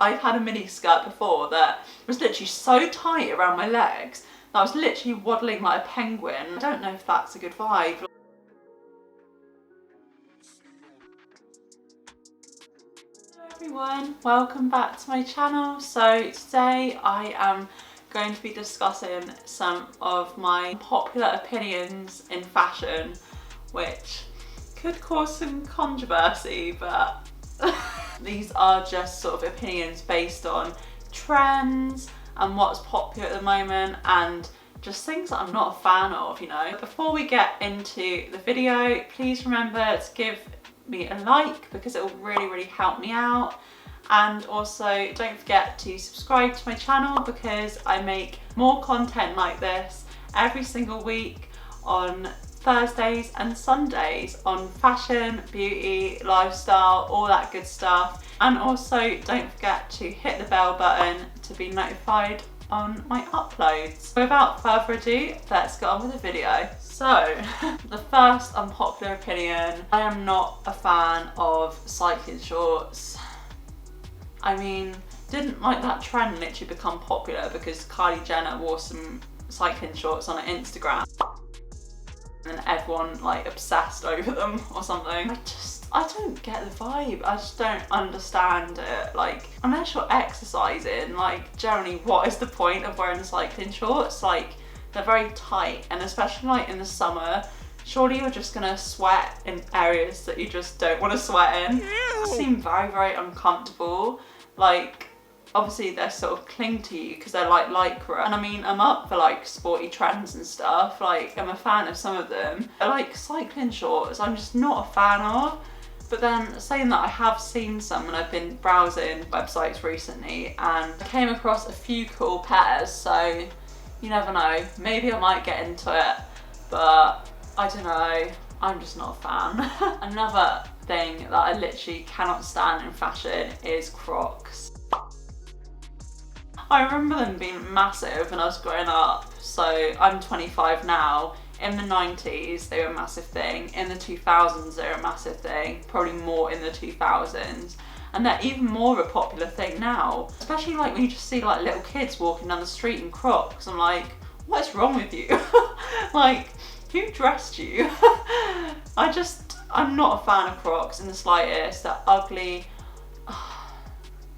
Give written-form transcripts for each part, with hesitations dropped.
I've had a mini skirt before that was literally so tight around my legs that I was literally waddling like a penguin. I don't know if that's a good vibe. Hello everyone, welcome back to my channel. So today I am going to be discussing some of my popular opinions in fashion, which could cause some controversy, but these are just sort of opinions based on trends and what's popular at the moment and just things that I'm not a fan of, you know. Before we get into the video, please remember to give me a like because it will really help me out. And also don't forget to subscribe to my channel because I make more content like this every single week on Thursdays and Sundays on fashion, beauty, lifestyle, all that good stuff. And also don't forget to hit the bell button to be notified on my uploads. Without further ado, let's get on with the video. So, the first unpopular opinion, I am not a fan of cycling shorts. I mean, didn't like that trend literally become popular because Kylie Jenner wore some cycling shorts on her Instagram and everyone like obsessed over them or something. I don't get the vibe. I just don't understand it. Like, unless you're exercising, like generally what is the point of wearing cycling shorts? Like, they're very tight, and especially like in the summer, surely you're just gonna sweat in areas that you just don't want to sweat in. They seem very uncomfortable. Like, obviously they're sort of cling to you because they're like lycra, and I mean, I'm up for like sporty trends and stuff. Like, I'm a fan of some of them. I like cycling shorts, I'm just not a fan of. But then saying that, I have seen some when I've been browsing websites recently and I came across a few cool pairs, so you never know, maybe I might get into it, but I don't know, I'm just not a fan. Another thing that I literally cannot stand in fashion is Crocs. I remember them being massive when I was growing up, so I'm 25 now. In the 90s, they were a massive thing. In the 2000s, they were a massive thing. Probably more in the 2000s. And they're even more of a popular thing now. Especially like when you just see like little kids walking down the street in Crocs. I'm like, what is wrong with you? Like, who dressed you? I'm not a fan of Crocs in the slightest. They're ugly.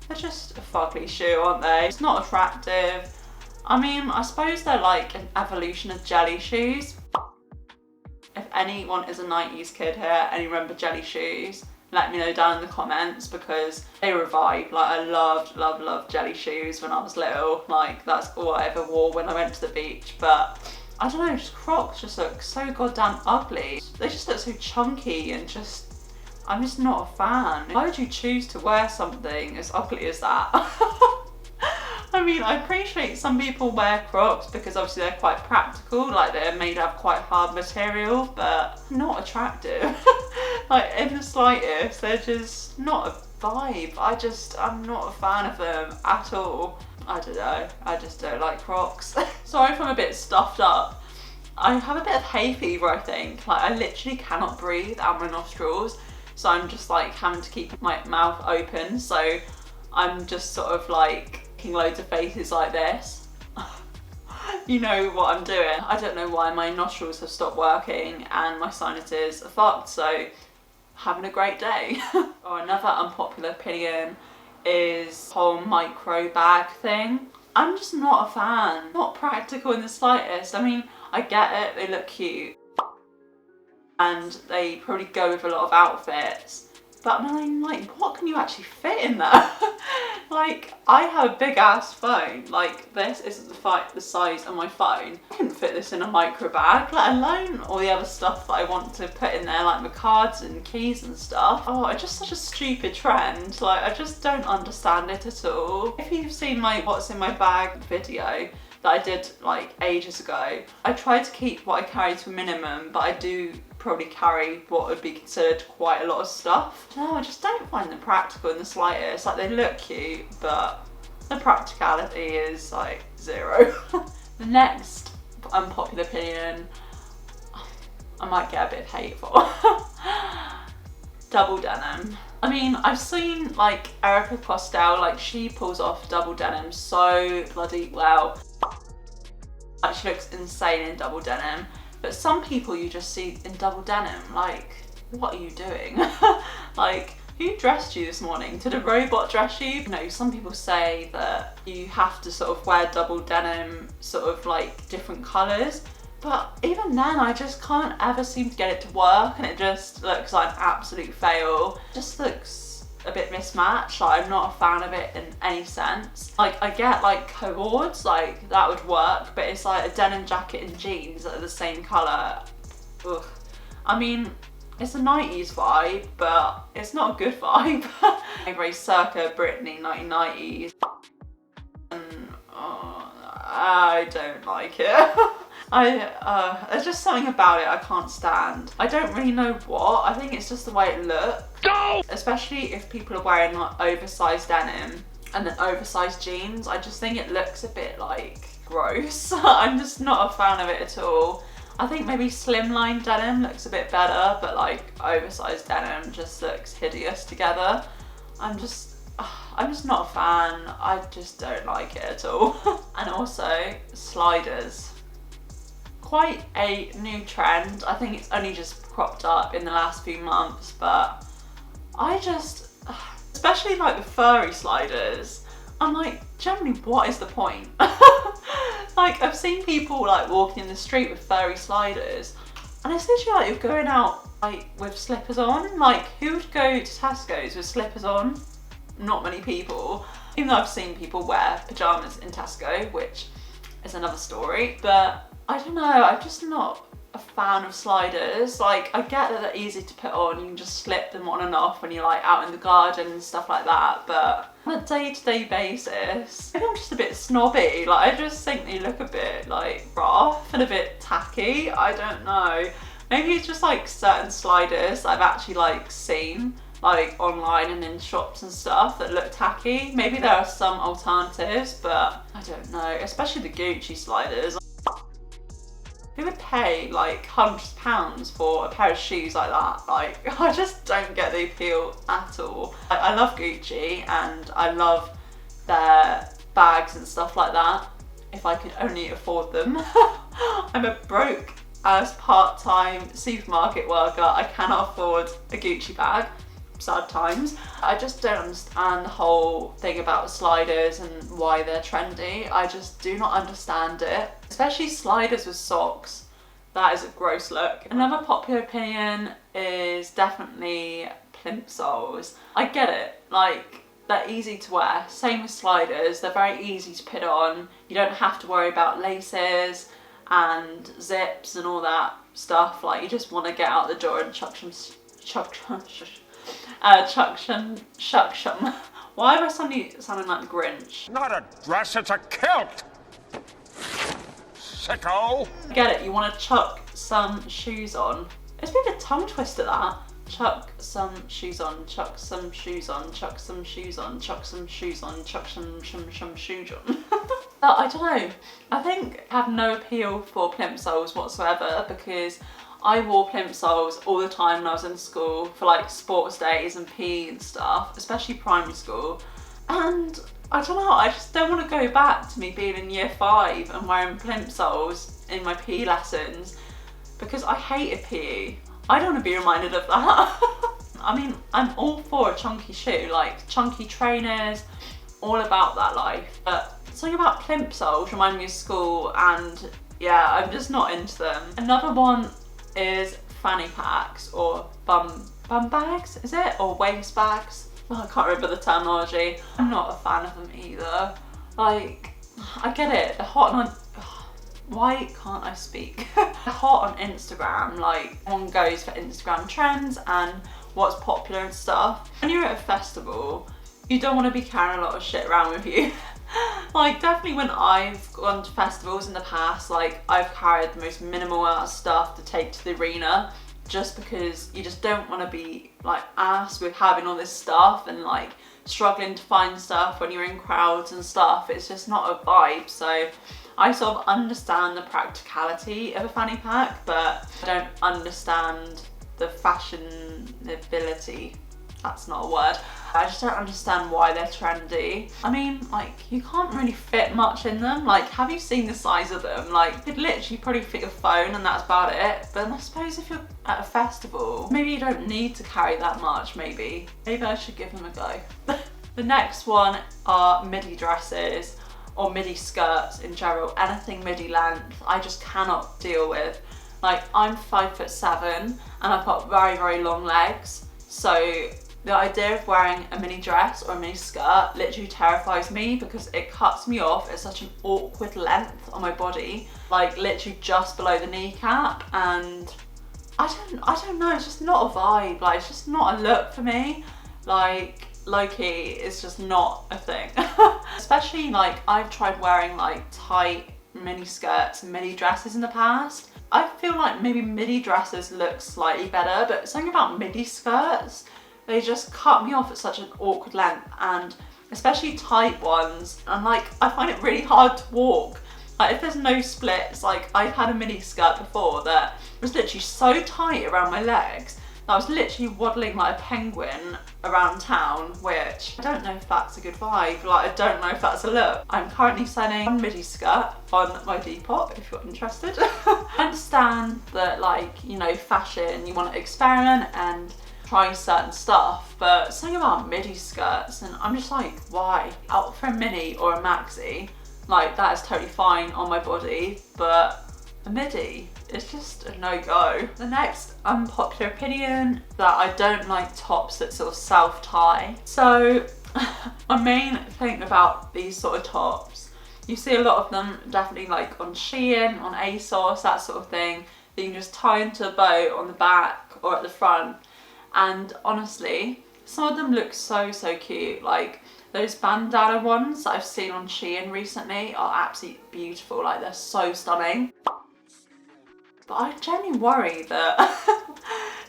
They're just a fugly shoe, aren't they? It's not attractive. I mean, I suppose they're like an evolution of jelly shoes. If anyone is a 90s kid here and you remember jelly shoes, let me know down in the comments because they were a vibe. Like, I loved jelly shoes when I was little. Like, that's all I ever wore when I went to the beach. But I don't know, just Crocs just look so goddamn ugly. They just look so chunky and just, I'm just not a fan. Why would you choose to wear something as ugly as that? I mean, I appreciate some people wear Crocs because obviously they're quite practical, like they're made out of quite hard material, but not attractive. Like, in the slightest, they're just not a vibe. I'm not a fan of them at all. I don't know, I just don't like Crocs. Sorry if I'm a bit stuffed up. I have a bit of hay fever, I think. Like, I literally cannot breathe out my nostrils, so I'm just like having to keep my mouth open, so I'm just sort of like making loads of faces like this. You know what I'm doing. I don't know why my nostrils have stopped working and my sinuses are fucked, so having a great day. Or another unpopular opinion is the whole micro bag thing. I'm just not a fan. Not practical in the slightest. I mean, I get it, they look cute and they probably go with a lot of outfits, but I mean, like, what can you actually fit in there? Like, I have a big ass phone. Like, this isn't the size of my phone. I couldn't fit this in a micro bag, let alone all the other stuff that I want to put in there, like my cards and keys and stuff. Oh, it's just such a stupid trend. Like, I just don't understand it at all. If you've seen my what's in my bag video that I did like ages ago, I try to keep what I carry to a minimum, but I do probably carry what would be considered quite a lot of stuff. No, I just don't find them practical in the slightest. Like, they look cute, but the practicality is like zero. The next unpopular opinion, I might get a bit of hate for. Double denim. I mean, I've seen like Erica Postel, like she pulls off double denim so bloody well. Like she looks insane in double denim. But some people you just see in double denim, like, what are you doing? Like, who dressed you this morning? Did a robot dress you? You know, some people say that you have to sort of wear double denim, sort of like different colours. But even then, I just can't ever seem to get it to work, and it just looks like an absolute fail. It just looks a bit mismatched. Like, I'm not a fan of it in any sense. Like, I get like cords, like that would work, but it's like a denim jacket and jeans that are the same colour. Ugh. I mean, it's a 90s vibe, but it's not a good vibe. Very circa Britney 1990s. And I don't like it. There's just something about it I can't stand. I don't really know what. I think it's just the way it looks. No! Especially if people are wearing like oversized denim and then oversized jeans. I just think it looks a bit like gross. I'm just not a fan of it at all. I think maybe slimline denim looks a bit better, but like oversized denim just looks hideous together. I'm just not a fan. I just don't like it at all. And also sliders. Quite a new trend. I think it's only just cropped up in the last few months, but I just, especially like the furry sliders, I'm like, generally what is the point? Like, I've seen people like walking in the street with furry sliders, and it's literally like you're going out like with slippers on. Like, who would go to Tesco's with slippers on? Not many people. Even though I've seen people wear pyjamas in Tesco, which is another story, but I don't know, I'm just not a fan of sliders. Like, I get that they're easy to put on, you can just slip them on and off when you're like out in the garden and stuff like that, but on a day-to-day basis, maybe I'm just a bit snobby. Like, I just think they look a bit like rough and a bit tacky. I don't know. Maybe it's just like certain sliders that I've actually like seen like online and in shops and stuff that look tacky. Maybe there are some alternatives, but I don't know, especially the Gucci sliders. Who would pay like £100 for a pair of shoes like that? Like, I just don't get the appeal at all. I love Gucci and I love their bags and stuff like that, if I could only afford them. I'm a broke as part-time supermarket worker. I cannot afford a Gucci bag. Sad times. I just don't understand the whole thing about sliders and why they're trendy. I just do not understand it. Especially sliders with socks. That is a gross look. Another popular opinion is definitely plimp soles. I get it. Like, they're easy to wear. Same with sliders. They're very easy to put on. You don't have to worry about laces and zips and all that stuff. Like, you just want to get out the door and chuck some. Why am I suddenly sounding like the Grinch? Not a dress, it's a kilt! Sicko! Get it, you want to chuck some shoes on. It's a bit of a tongue twister, that. Chuck some shoes on, chuck some shoes on, chuck some shoes on, chuck some shoes on, chuck some shoes on. But I don't know, I think I have no appeal for plimp soles whatsoever, because I wore plimp soles all the time when I was in school for like sports days and PE and stuff, especially primary school. And I don't know, I just don't want to go back to me being in year 5 and wearing plimp soles in my PE lessons, because I hated PE. I don't want to be reminded of that. I mean, I'm all for a chunky shoe, like chunky trainers, all about that life. But something about plimp soles remind me of school, and yeah, I'm just not into them. Another one is fanny packs or bum bags, is it? Or waist bags? Oh, I can't remember the terminology. I'm not a fan of them either. Like, I get it, they're hot on, why can't I speak? They're hot on Instagram, like everyone goes for Instagram trends and what's popular and stuff. When you're at a festival, you don't want to be carrying a lot of shit around with you. Like, definitely when I've gone to festivals in the past, like I've carried the most minimal amount of stuff to take to the arena, just because you just don't want to be like asked with having all this stuff and like struggling to find stuff when you're in crowds and stuff. It's just not a vibe. So I sort of understand the practicality of a fanny pack, but I don't understand the fashionability. that's not a word. I just don't understand why they're trendy. I mean, like, you can't really fit much in them. Like, have you seen the size of them? Like, you could literally probably fit your phone and that's about it. But I suppose if you're at a festival, maybe you don't need to carry that much, maybe. Maybe I should give them a go. The next one are midi dresses or midi skirts in general. Anything midi length, I just cannot deal with. Like, I'm 5'7" and I've got very, very long legs. So the idea of wearing a mini dress or a mini skirt literally terrifies me because it cuts me off at such an awkward length on my body, like literally just below the kneecap, and I don't know, it's just not a vibe, like it's just not a look for me. Like, low-key, it's just not a thing. Especially like I've tried wearing like tight mini skirts and mini dresses in the past. I feel like maybe midi dresses look slightly better, but something about midi skirts, they just cut me off at such an awkward length, and especially tight ones. And like, I find it really hard to walk. Like, if there's no splits, like I've had a mini skirt before that was literally so tight around my legs that I was literally waddling like a penguin around town, which I don't know if that's a good vibe. Like, I don't know if that's a look. I'm currently selling one midi skirt on my Depop if you're interested. I understand that, like, you know, fashion, you want to experiment and try certain stuff, but something about midi skirts, and I'm just like, why? Out for a mini or a maxi, like that is totally fine on my body, but a midi, it's just a no-go. The next unpopular opinion, that I don't like tops that sort of self-tie. So my main thing about these sort of tops, you see a lot of them definitely like on Shein, on ASOS, that sort of thing, that you can just tie into a bow on the back or at the front. And honestly, some of them look so cute. Like those bandana ones that I've seen on Shein recently are absolutely beautiful. Like, they're so stunning. But I genuinely worry that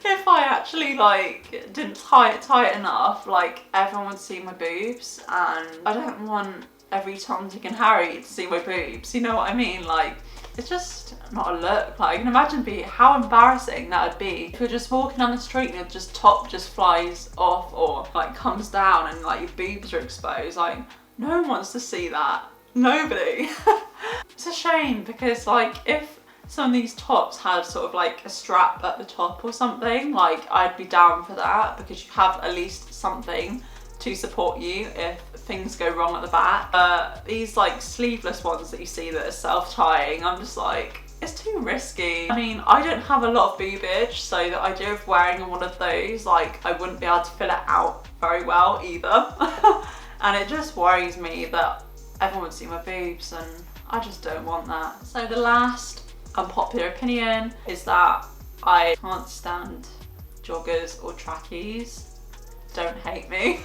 if I actually like didn't tie it tight enough, like everyone would see my boobs, and I don't want every Tom, Dick and Harry to see my boobs, you know what I mean? Like, it's just not a look. Like, I can imagine how embarrassing that would be if you're just walking down the street and your just top just flies off or like comes down and like your boobs are exposed. Like, no one wants to see that. Nobody. It's a shame because like if some of these tops had sort of like a strap at the top or something, like I'd be down for that because you have at least something to support you if things go wrong at the back. But these like sleeveless ones that you see that are self-tying, I'm just like, it's too risky. I mean, I don't have a lot of boobage, so the idea of wearing one of those, like I wouldn't be able to fill it out very well either. And it just worries me that everyone would see my boobs, and I just don't want that. So the last unpopular opinion is that I can't stand joggers or trackies. Don't hate me.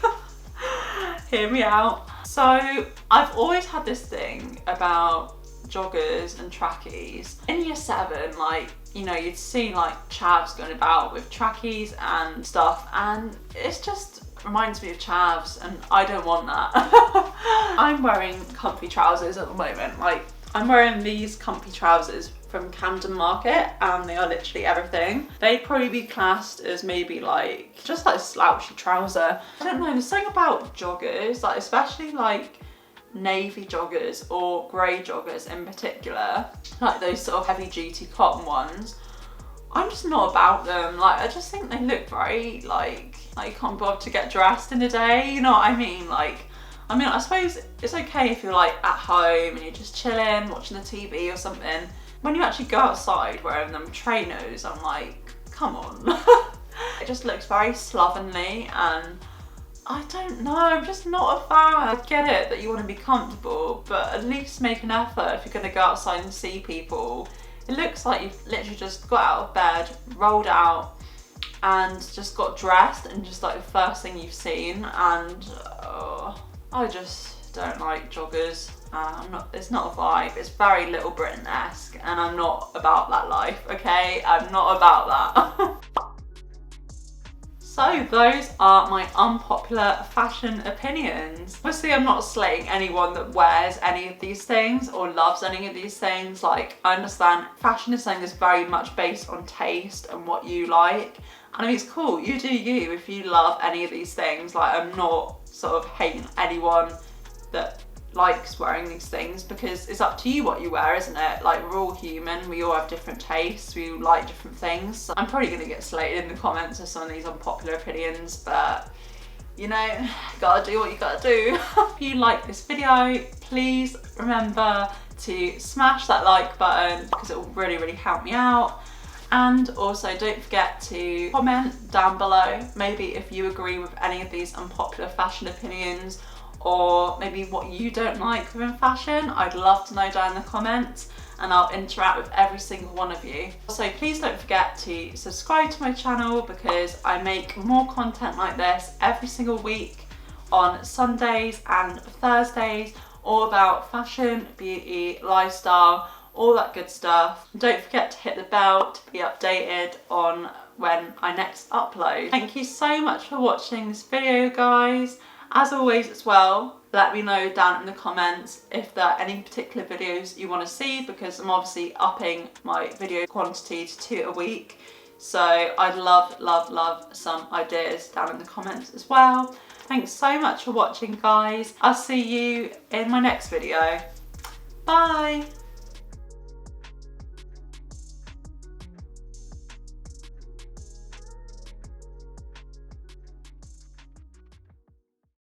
Hear me out. So I've always had this thing about joggers and trackies. In year 7, like, you know, you'd see like chavs going about with trackies and stuff, and it's just reminds me of chavs, and I don't want that. I'm wearing comfy trousers at the moment. Like, I'm wearing these comfy trousers from Camden Market, and they are literally everything. They'd probably be classed as maybe like just like a slouchy trouser. I don't know, there's something about joggers, like especially like navy joggers or grey joggers in particular, like those sort of heavy duty cotton ones. I'm just not about them. Like, I just think they look very like you can't bother to get dressed in a day, you know what I mean? Like, I mean, I suppose it's okay if you're like at home and you're just chilling, watching the TV or something. When you actually go outside wearing them trainers, I'm like, come on. It just looks very slovenly, and I don't know, I'm just not a fan. I get it that you want to be comfortable, but at least make an effort if you're going to go outside and see people. It looks like you've literally just got out of bed, rolled out, and just got dressed, and just like the first thing you've seen, and I just don't like joggers. It's not a vibe. It's very Little Britain-esque, and I'm not about that life, okay? I'm not about that. So those are my unpopular fashion opinions. Obviously, I'm not slating anyone that wears any of these things or loves any of these things. Like, I understand fashion is something that's very much based on taste and what you like. And I mean, it's cool, you do you if you love any of these things. Like, I'm not sort of hating anyone that likes wearing these things, because it's up to you what you wear, isn't it? Like, we're all human, we all have different tastes, we like different things. So I'm probably gonna get slated in the comments for some of these unpopular opinions, but you know, gotta do what you gotta do. If you like this video, please remember to smash that like button, because it will really, really help me out. And also don't forget to comment down below, maybe if you agree with any of these unpopular fashion opinions, or maybe what you don't like within fashion. I'd love to know down in the comments, and I'll interact with every single one of you. So please don't forget to subscribe to my channel, because I make more content like this every single week on Sundays and Thursdays, all about fashion, beauty, lifestyle, all that good stuff. Don't forget to hit the bell to be updated on when I next upload. Thank you so much for watching this video, guys. As always as well, let me know down in the comments if there are any particular videos you want to see, because I'm obviously upping my video quantity to 2 a week. So I'd love, love, love some ideas down in the comments as well. Thanks so much for watching, guys. I'll see you in my next video. Bye.